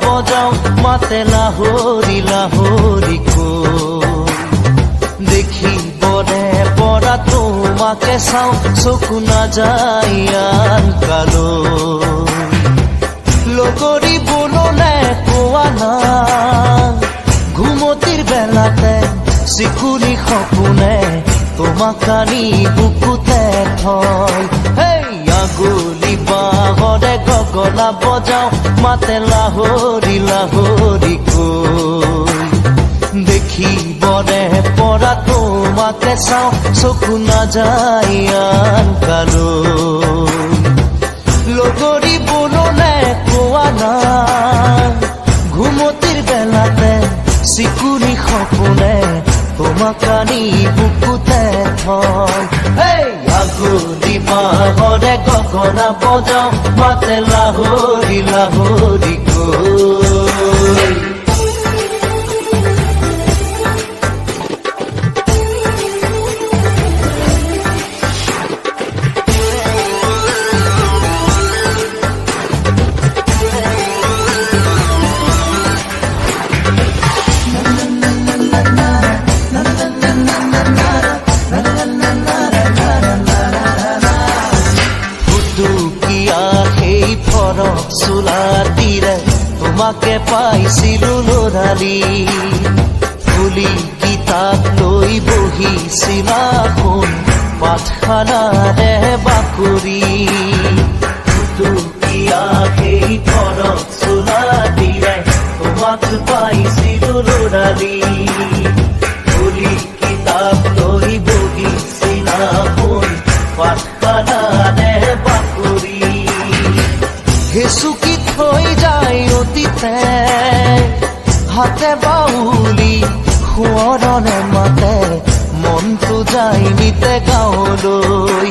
বজাও মাতে লাহৰি লাহৰি দেখিবনে পৰা তোমাকে চাওঁ চকু নাযায় আন কালৈ লগৰী বননে কোৱা না ঘুমতিৰ বেলাতে চিকুনি সপোনে তোমাক আনি বুকুতে থয় আগলি বাহৰে গগনা বজাও মাতে লাহৰি লাহৰি দেখিবনে পৰা তোমাকে চাওঁ চকু নাযায় আন কালৈ লগৰী বননে কোৱা না ঘুমতিৰ বেলাতে চিকুনি সপোনে তোমাক আনি বুকুতে থয় আগলি বাহৰে গগনা বজাও মাতে লাহৰি লাহৰি চুলাতিৰে তোমাকে পাইছিলো লৰালি ফুলি কিতাপ লৈ বহিছিলা শুন পাঠশালাৰে বাকৰি সেই ঘৰত চুলাতিৰে তোমাক পাইছিলো লৰালি ফুলি কিতাপ লৈ বহিছিলা শুন পাঠশালাৰে বাকৰি হেচুকি থৈ যায় অতীতে হাতে বাউলি সোঁৱৰণে মাতে মনটো যায় নিতে গাঁৱলৈ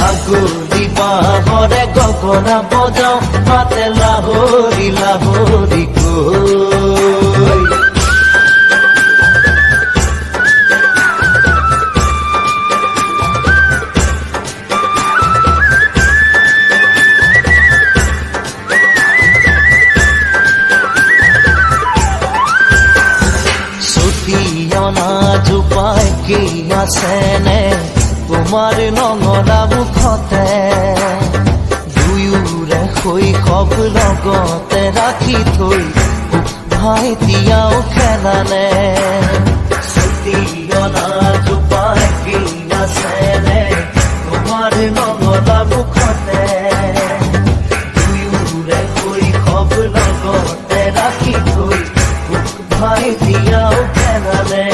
আগলি বাহৰে গগনা বজাও মাতে লাহৰি লাহৰি জোপাই কি আছেনে তোমাৰ নঙলা মুখতে দুয়োৰে শৈশৱ লগতে ৰাখি থৈ ভাইটিয়াও খেলানে চুটিয়না জোপাই কি আছেনে তোমাৰ নঙলা মুখতে দুয়োৰে শৈশৱ লগতে ৰাখি থৈ ভাইটিয়াও খেলানে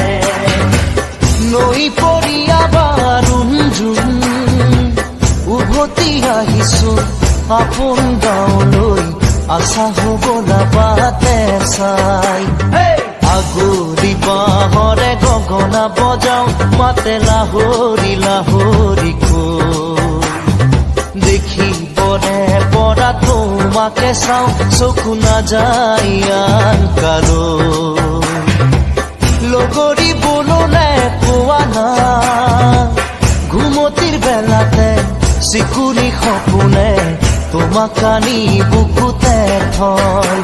নৈ পৰিয়া বাৰুণ জোন উভতি আহিছো আপোন গাঁৱলৈ আশা হ'ব নাবাতে চাই আগলি বাহৰে গগনা বজাও মাতে লাহৰি লাহৰি দেখিবনে পৰা তোমাকে চাওঁ চকু নাযায় আন কালৈ লগৰী বননে কোৱা না ঘুমতিৰ বেলাতে চিকুনি সপোনে তোমাক আনি বুকুতে থয়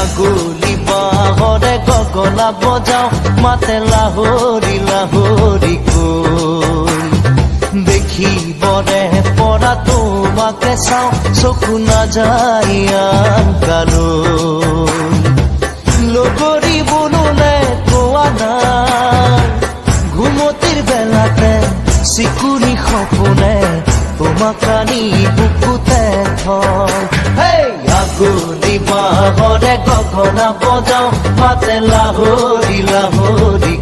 আগলি বাহৰে গগনা বজাও মাতে লাহৰি লাহৰি দেখিবনে পৰা তোমাকে চাওঁ চকু নাযায় আন কালৈ লগৰী বননে কোৱা না ঘুমতিৰ বেলাতে চিকুনি সপোনে তোমাক আনি বুকুতে থয় আগলি বাহৰে গগনা বজাও মাতে লাহৰি লাহৰি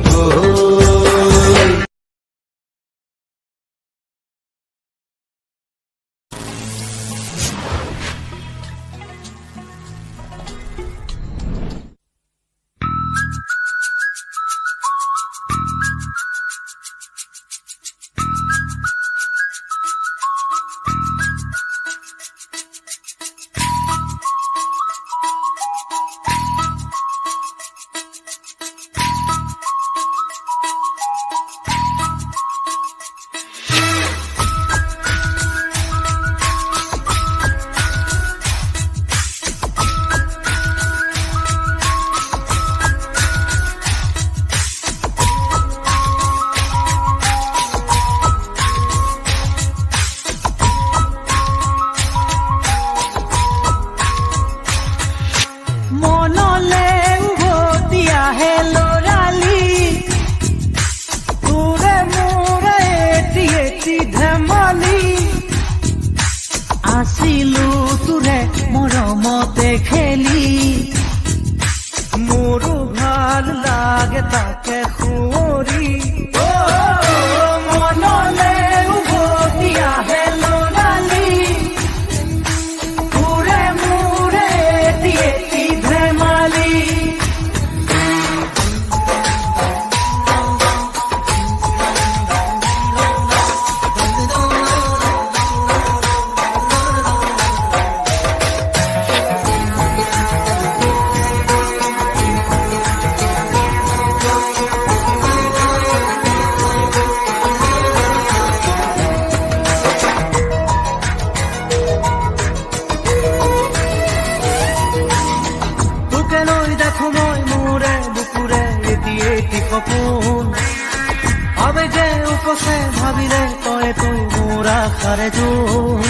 কছে ভাবিলে তইতো মোৰ আশাৰে জোন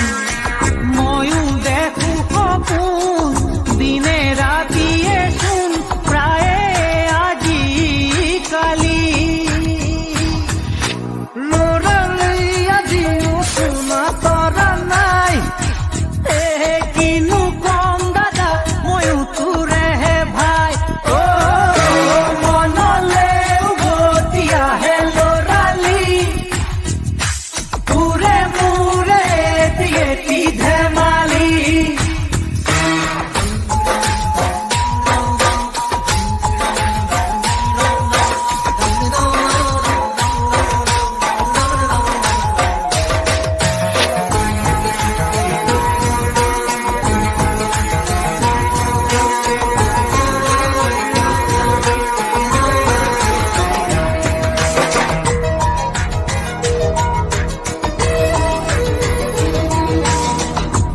ময়ো দেখো সপোন দিনে ৰাতিয়ে চোন প্ৰায়ে আজি কালি ল'ৰালৈ আজিও চুনা তৰা নাই কিনো কম দাদা ময়ো তোৰেহে ভাই মনলে উভতি আহে ল'ৰালি তোৰে মোৰে এটি ধেমালি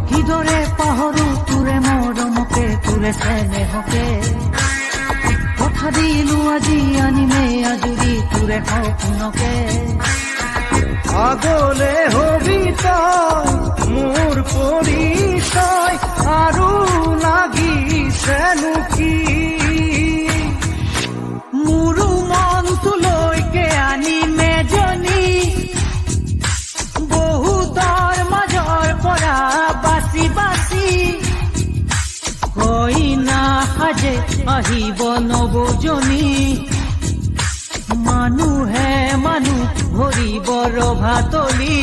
কিদৰে পাহৰো তোৰে মৰমকে তোৰে চেনেহকে কথা দিলো আজি আনিমে আজৰি তোৰে সপোনকে আগলে হবি তই মোৰ পৰিচয় আৰু লাগিছেনো কি মোৰো মনটোলৈকে আনিমে জনী বহুতৰ মাজৰ পৰা বাচি বাচি কইনা সাজে আহিব নৱজনী মানুহে মানুহ ভৰিব ৰভাতলি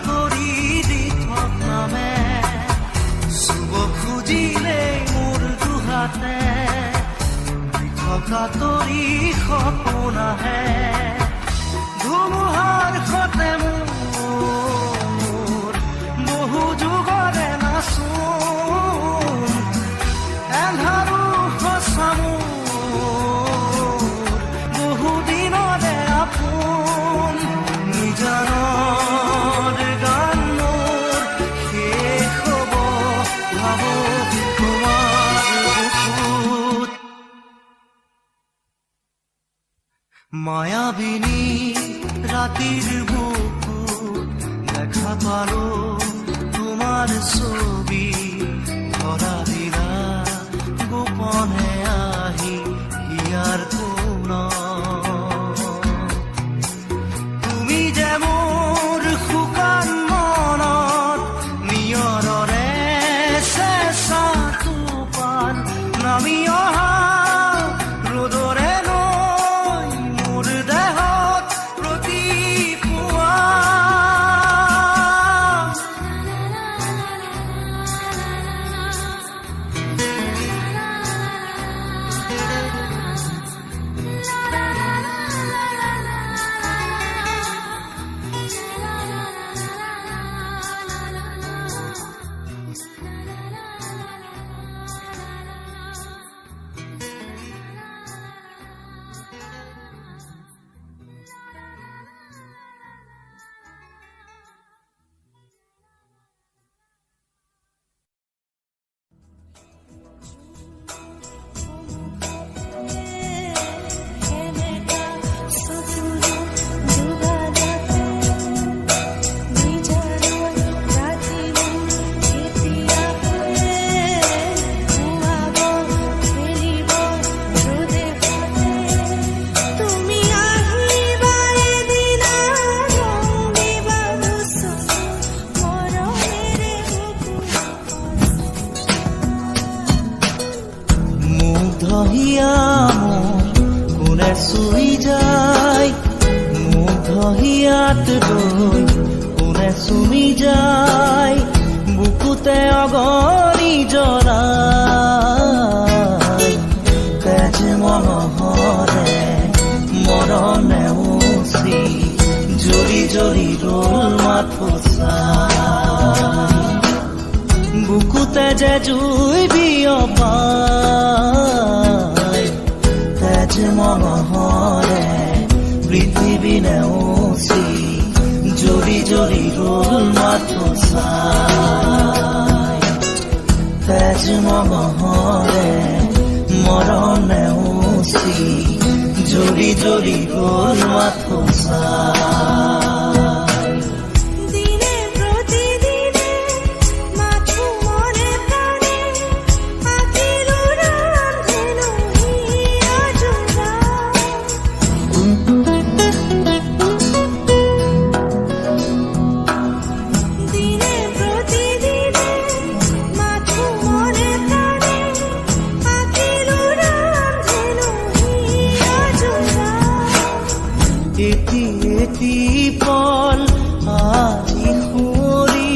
তৰি দি থকামে চুব খুজিলে মোৰ দুহাতে থকা তৰি সপোন আহে ধুমুহাৰ সতে মোৰ বহু যুগৰে নাচোন এন্ধাৰো সঁচা মোৰ বহু দিনৰে আপোন নিজানৰ গান মোৰ শেষ হ'ব ভাবো তোমাৰ বুকুত মায়াবিনী ৰাতিৰ বুকুত দেখা পালো তোমাৰ ছবি ধৰা দিলা গোপনে আহি হিয়াৰ কোণত তুমি যে মোৰ শুকান মনত নিয়ৰৰে চেঁচা টোপাল নামি অহা ৰ'দৰে নৈ মোৰ দেহত প্ৰতিপুৱা কোনে চুই যায় মুগ্ধ হিয়াত লৈ কোনে চুমি যায় বুকুতে অগণি জৰাই তেজ মনোহৰে মৰণে উচি জৰি জৰি ৰল মাথোচা বুকুতে যে জুই বিয়পাই তেজ মনোহৰে পৃথিৱী নেওচি জৰি জৰি ৰল মাথোচা তেজ মনোহৰে মৰণ নেওচি জৰি জৰি ৰল মাথোচা এটি পল আজি সুঁৱৰি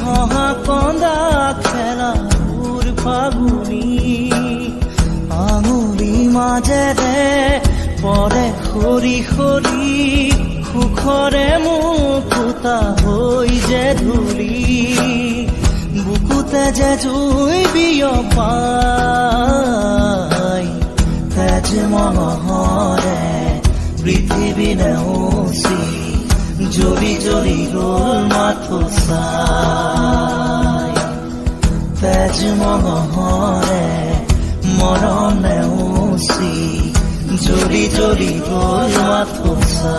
হহা কন্দা খেলাবোৰ ফাগুনি আঙুলি মাজেৰে পৰে সৰি সৰি সুখৰে মুকুতা হৈ যে ধূলি বুকুতে যে জুই বিয়পাই তেজ মনোহৰে পৃথিৱী নেওচি জৰি জৰি ৰল মাথোচা তেজ মনোহৰে মৰণ নেওচি জৰি জৰি ৰল মাথোচা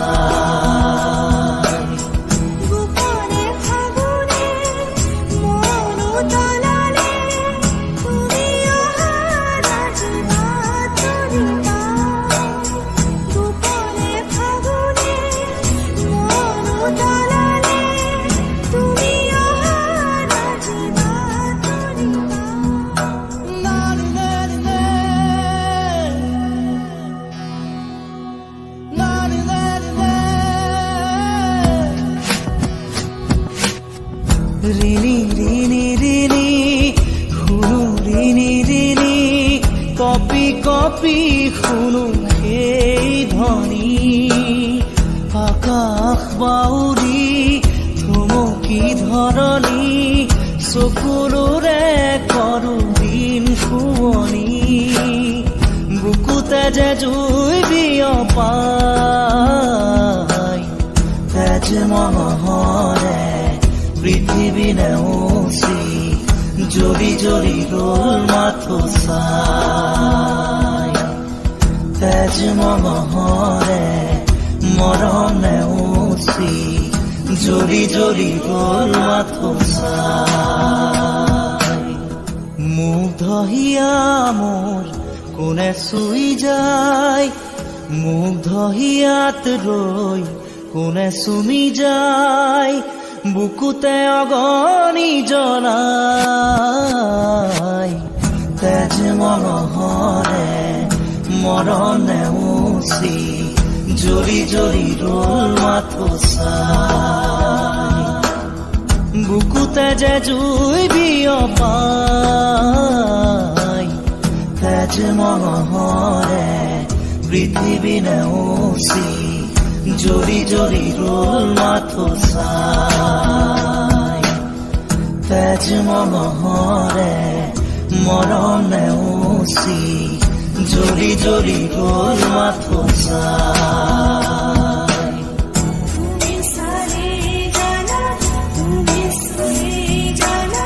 la la la la Rini Rini Rini শুনো ৰিণি ৰিণি কপি কপি শুনো সেই ধ্বনি আকাশ বাউৰি থমকি ধৰণি চকুলোৰে কৰো দিন শুৱনি বুকুতে যে জুই বিয়পাই তেজ মহৰে পৃথিৱী নেওচি জৰি জৰি গ'ল মাথো চাই তেজ মহৰে মৰম নেওচি জৰি জৰি গ'ল মাথো চাই মুগ্ধ হিয়া মোৰ কোনে চুই যায় মুগ্ধ হিয়াত ৰৈ কোনে চুমি যায় বুকুতে অগনি জ্বলাই তেজ মহৰে মৰম নেওচি জৰি জৰি ৰ'ল মাথো চাই বুকুতে যে জুই বিয়পাই তেজ মহৰে পৃথিৱী নেওচি জৰি জৰি ৰ'ল মাথো চাই তেজ মহৰে মৰম নেওচি জৰি জৰি গ'ল মাথো চাই তুমি সারে জানা তুমি সুরে জানা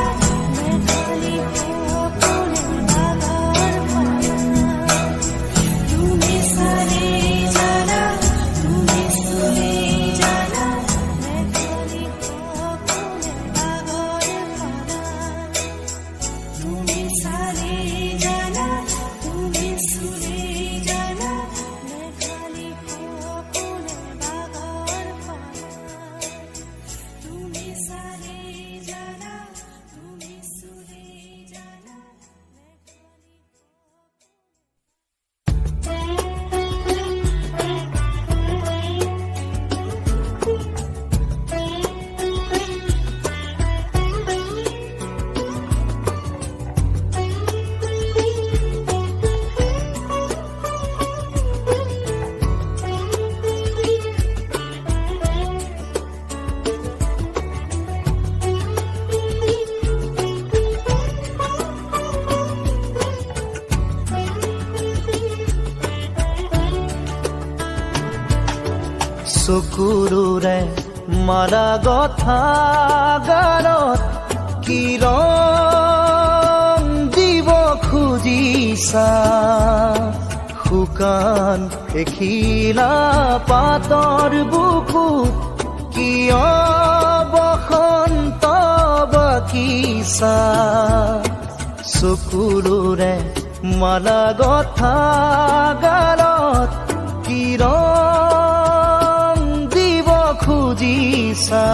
मैं खाली अपने बागार पाना তুমি সারে জানা তুমি সুরে জানা मैं खाली अपने बागार पाना তুমি সারে জানা তুমি সুরে জানা मैं खाली अपने बागार पाना তুমি সারে জানা তুমি সুরে জানা मैं खाली চকুৰোৰে মাৰা গথা গানত কি ৰং দিব খুজিছা শুকান এখিলা পাতৰ বুকুত কিয় বসন্ত বাকিছা চকুৰোৰে মাৰা গথা গালত কি ৰং দিব খুজিছা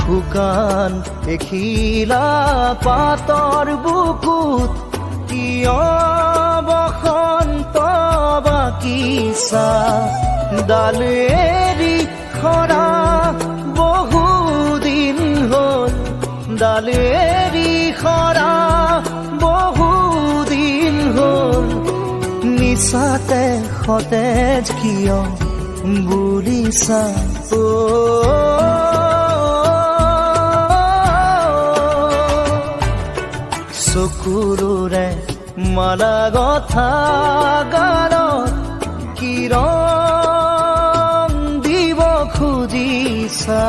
শুকান এখিলা পাতৰ বুকুত কিয় বসন্ত বাকিছা ডাল এৰি খৰা বহুদিন হ'ল ডাল এৰি খৰা বহুদিন হ'ল নিচাতে সতেজ কিয় বুলিছা চকুৰোৰে মালা গথা গানত কি ৰং দিব খুজিছা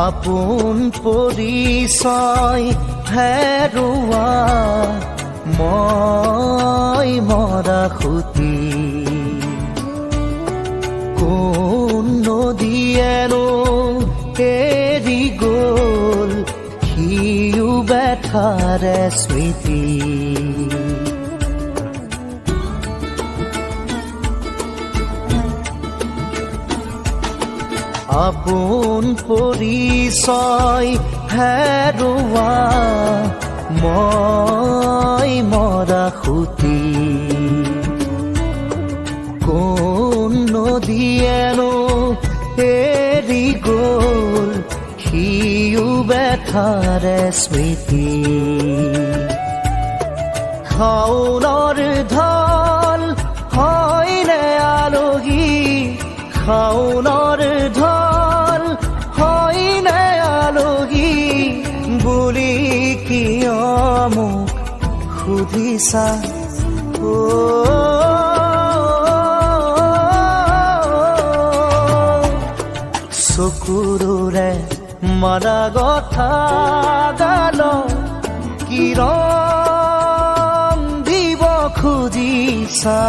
আপোন পৰিচয় হেৰুৱা মই মৰা খুতি কোন নদীয়েনো এৰি গ'ল সি বেঠাৰে স্মৃতি আপোন পৰিচয় হেৰুৱা মই মৰা খুটি কোন নদীয়েনো এৰি গ'ল সিও বেঠাৰে স্মৃতি শাওনৰ ঢল হয়নে আলহী শাওনৰ ঢল হয়নে আলহী বুলি কিয় মোক সুধিছা চকুৰে মাৰা কথা গাল কি ৰং দিব খুজিছা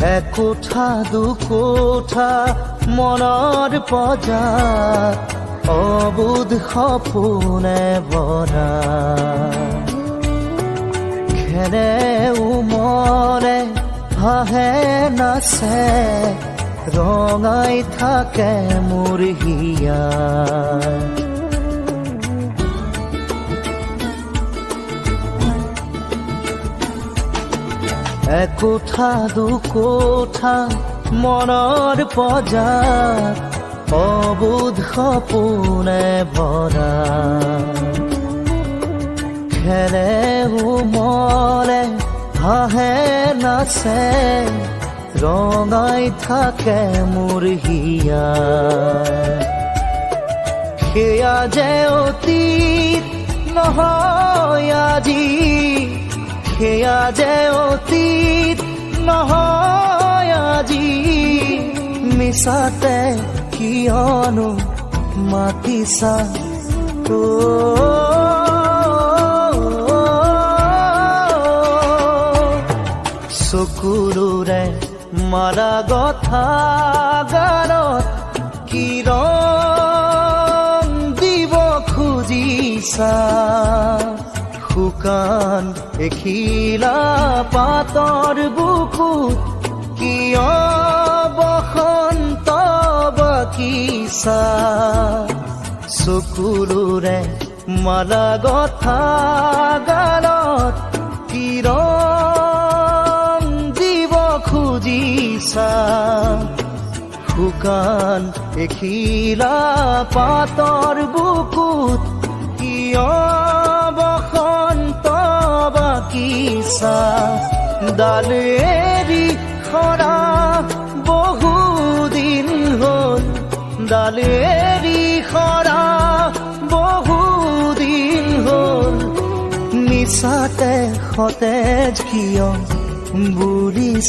একোঠা দুকোঠা মনৰ পজাত অবুধ সপোনে ভৰা খেৰে উমৰে হাঁহে নাচে ৰঙাই থাকে মোৰ হিয়া একোঠা দুকোঠা মনৰ পজাত অবুধ সপোনে ভৰা খেৰে উমৰে হাঁহে নাচে ৰঙাই থাকে মোৰ হিয়া সেয়া যে অতীত নহয় আজি সেয়া যে অতীত নহয় আজি মিছাতে কিয়নো মাতিছা চকুৰে মাৰা কথা গানত কি ৰং দিব খুজিছা শুকান এখিলা পাতৰ বুকুত কিয় বসন্ত বাকিছা চকুৰে মালা কথা গালত কি ৰং দিব খুজিছা শুকান এখিলা পাতৰ বুকুত কিয় বসন্ত বাকিছা ডাল এৰি সৰা বহুদিন হ'ল ডাল এৰি সৰা বহুদিন হ'ল মিছাতে সতেজ কিয় বুলি